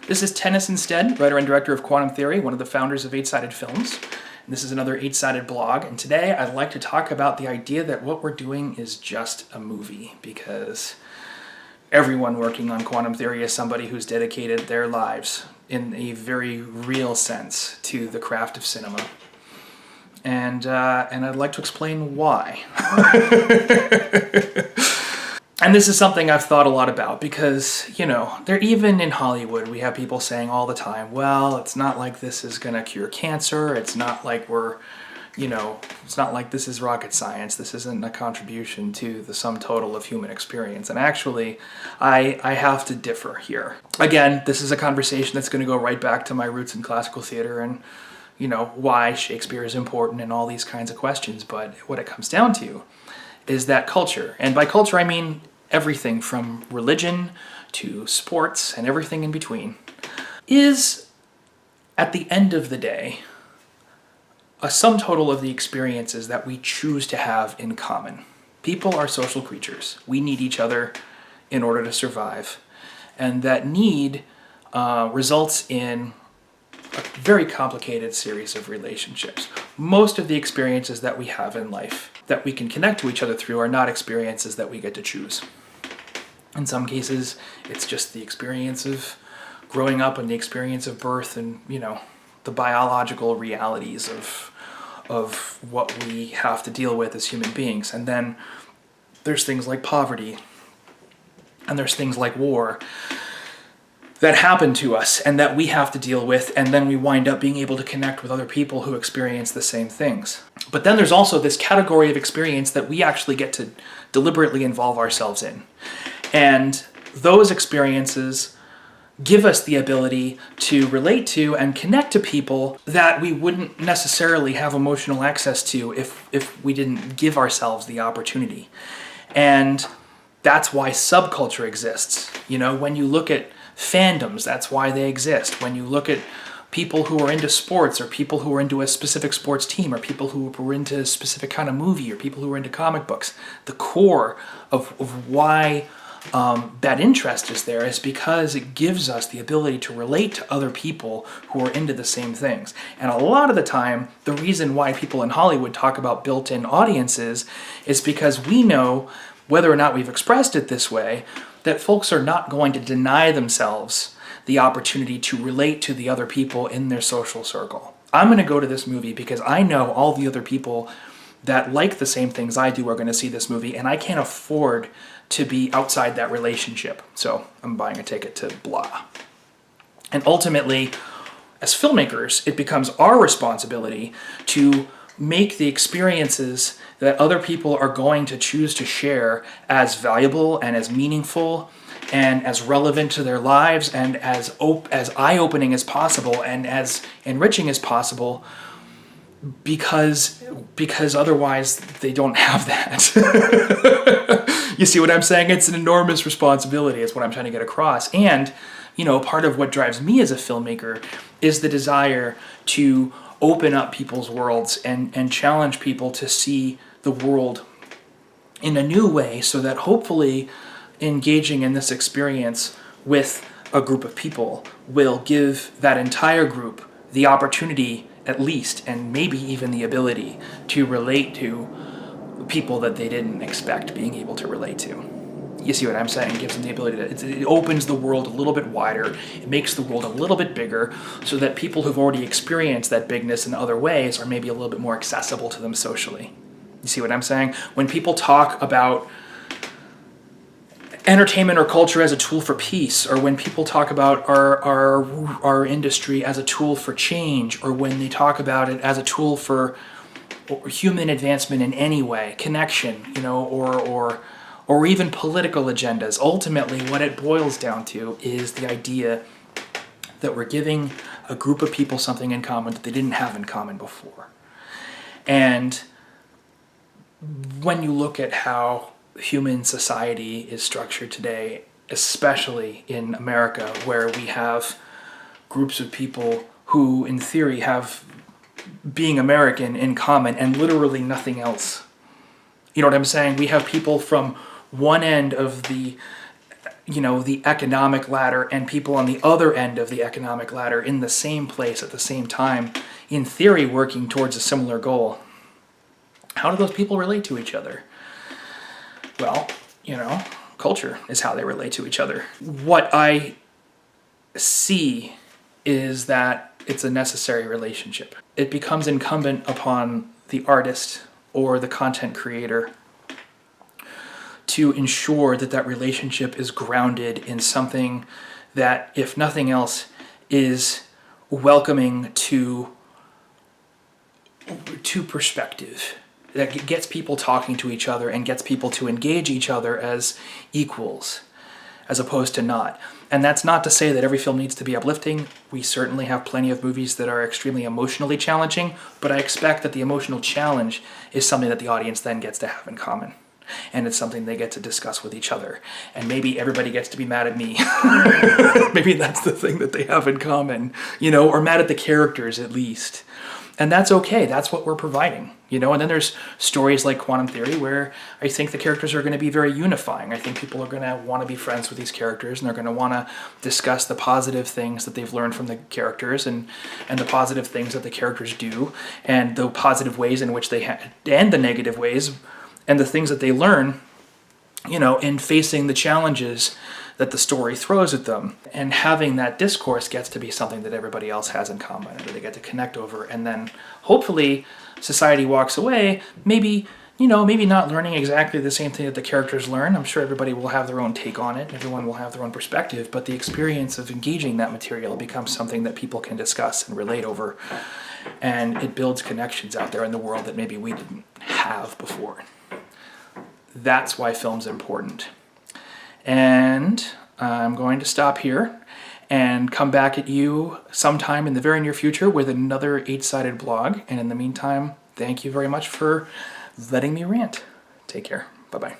This is Tennyson E Stead, writer and director of Quantum Theory, one of the founders of Eight-Sided Films. And this is another Eight-Sided blog, and today I'd like to talk about the idea that what we're doing is just a movie, because everyone working on quantum theory is somebody who's dedicated their lives in a very real sense to the craft of cinema. And I'd like to explain why. And this is something I've thought a lot about because, even in Hollywood, we have people saying all the time, well, it's not like this is going to cure cancer. It's not like it's not like this is rocket science. This isn't a contribution to the sum total of human experience. And actually, I have to differ here. Again, this is a conversation that's going to go right back to my roots in classical theater and, why Shakespeare is important and all these kinds of questions. But what it comes down to is that culture, and by culture I mean everything from religion to sports and everything in between, is, at the end of the day, a sum total of the experiences that we choose to have in common. People are social creatures. We need each other in order to survive. And that need results in a very complicated series of relationships. Most of the experiences that we have in life that we can connect to each other through are not experiences that we get to choose. In some cases, it's just the experience of growing up and the experience of birth and, the biological realities of what we have to deal with as human beings. And then there's things like poverty, and there's things like war that happen to us and that we have to deal with, and then we wind up being able to connect with other people who experience the same things. But then there's also this category of experience that we actually get to deliberately involve ourselves in. And those experiences give us the ability to relate to and connect to people that we wouldn't necessarily have emotional access to if we didn't give ourselves the opportunity. And that's why subculture exists. When you look at fandoms, that's why they exist. When you look at people who are into sports, or people who are into a specific sports team, or people who are into a specific kind of movie, or people who are into comic books, the core of why that interest is there is because it gives us the ability to relate to other people who are into the same things. And a lot of the time, the reason why people in Hollywood talk about built-in audiences is because we know, whether or not we've expressed it this way, that folks are not going to deny themselves the opportunity to relate to the other people in their social circle. I'm going to go to this movie because I know all the other people that like the same things I do are going to see this movie, and I can't afford to be outside that relationship. So I'm buying a ticket to blah. And ultimately, as filmmakers, it becomes our responsibility to make the experiences that other people are going to choose to share as valuable and as meaningful and as relevant to their lives and as eye-opening as possible and as enriching as possible, because otherwise they don't have that. You see what I'm saying? It's an enormous responsibility is what I'm trying to get across. And, part of what drives me as a filmmaker is the desire to open up people's worlds and challenge people to see the world in a new way, so that hopefully engaging in this experience with a group of people will give that entire group the opportunity, at least, and maybe even the ability to relate to people that they didn't expect being able to relate to. You see what I'm saying? It gives them the ability it opens the world a little bit wider. It makes the world a little bit bigger so that people who've already experienced that bigness in other ways are maybe a little bit more accessible to them socially. You see what I'm saying? When people talk about entertainment or culture as a tool for peace, or when people talk about our industry as a tool for change, or when they talk about it as a tool for human advancement in any way, connection, or even political agendas. Ultimately, what it boils down to is the idea that we're giving a group of people something in common that they didn't have in common before. And when you look at how human society is structured today, especially in America, where we have groups of people who, in theory, have being American in common and literally nothing else. You know what I'm saying? We have people from one end of the the economic ladder and people on the other end of the economic ladder in the same place at the same time, in theory working towards a similar goal, how do those people relate to each other? Well, culture is how they relate to each other. What I see is that it's a necessary relationship. It becomes incumbent upon the artist or the content creator to ensure that that relationship is grounded in something that, if nothing else, is welcoming to perspective, that gets people talking to each other and gets people to engage each other as equals, as opposed to not. And that's not to say that every film needs to be uplifting. We certainly have plenty of movies that are extremely emotionally challenging, but I expect that the emotional challenge is something that the audience then gets to have in common. And it's something they get to discuss with each other. And maybe everybody gets to be mad at me. Maybe that's the thing that they have in common, or mad at the characters at least. And that's okay. That's what we're providing, And then there's stories like Quantum Theory where I think the characters are going to be very unifying. I think people are going to want to be friends with these characters, and they're going to want to discuss the positive things that they've learned from the characters and the positive things that the characters do, and the positive ways in which and the negative ways, and the things that they learn, in facing the challenges that the story throws at them. And having that discourse gets to be something that everybody else has in common, and that they get to connect over. And then hopefully society walks away, maybe not learning exactly the same thing that the characters learn. I'm sure everybody will have their own take on it. Everyone will have their own perspective, but the experience of engaging that material becomes something that people can discuss and relate over. And it builds connections out there in the world that maybe we didn't have before. That's why film's important. And I'm going to stop here and come back at you sometime in the very near future with another 8-sided blog. And in the meantime, thank you very much for letting me rant. Take care. Bye-bye.